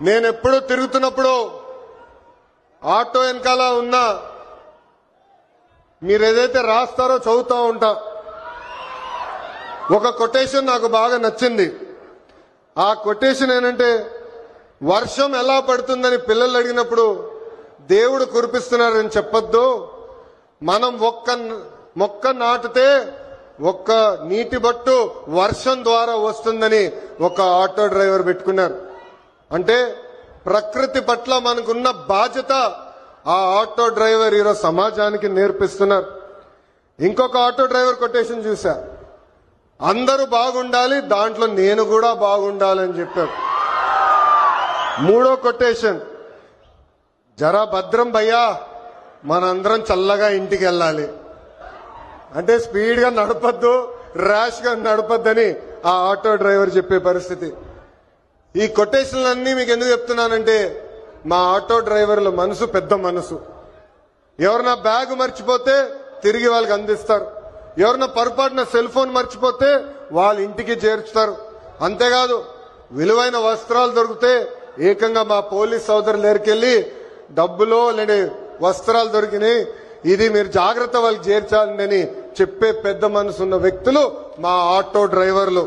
నేను ఎప్పుడు తిరుగుతున్నప్పుడు ఆటో వెనకాల ఉన్న మీరు ఏదైతే రాస్తారో చదువుతా ఉంటా. ఒక కొటేషన్ నాకు బాగా నచ్చింది. ఆ కొటేషన్ ఏంటంటే, వర్షం ఎలా పడుతుందని పిల్లలు అడిగినప్పుడు దేవుడు కురిపిస్తున్నారని చెప్పొద్దు, మనం ఒక్క మొక్క నాటితే ఒక్క నీటి బట్టు వర్షం ద్వారా వస్తుందని ఒక ఆటో డ్రైవర్ పెట్టుకున్నారు. అంటే ప్రకృతి పట్ల మనకున్న బాధ్యత ఆ ఆటో డ్రైవర్ ఈరోజు సమాజానికి నేర్పిస్తున్నారు. ఇంకొక ఆటో డ్రైవర్ కొటేషన్ చూసా, అందరూ బాగుండాలి, దాంట్లో నేను కూడా బాగుండాలని చెప్పారు. మూడో కొటేషన్, జరా భద్రం భయ్యా, మనందరం చల్లగా ఇంటికి వెళ్ళాలి. అంటే స్పీడ్ గా నడపద్దు, ర్యాష్ గా నడపద్దని ఆ ఆటో డ్రైవర్ చెప్పే పరిస్థితి. ఈ కొటేషన్లన్నీ మీకు ఎందుకు చెప్తున్నానంటే, మా ఆటో డ్రైవర్ల మనసు పెద్ద మనసు. ఎవరన్నా బ్యాగ్ మర్చిపోతే తిరిగి వాళ్ళకి అందిస్తారు, ఎవరన్నా పొరపాటున సెల్ ఫోన్ మర్చిపోతే వాళ్ళ ఇంటికి చేర్చుతారు. అంతేకాదు, విలువైన వస్త్రాలు దొరికితే ఏకంగా మా పోలీస్ సోదరులు దగ్గరికెళ్లి డబ్బులో లేని వస్త్రాలు దొరికినాయి, ఇది మీరు జాగ్రత్త వాళ్ళకి చేర్చాలని చెప్పే పెద్ద మనసున్న వ్యక్తులు మా ఆటో డ్రైవర్లు.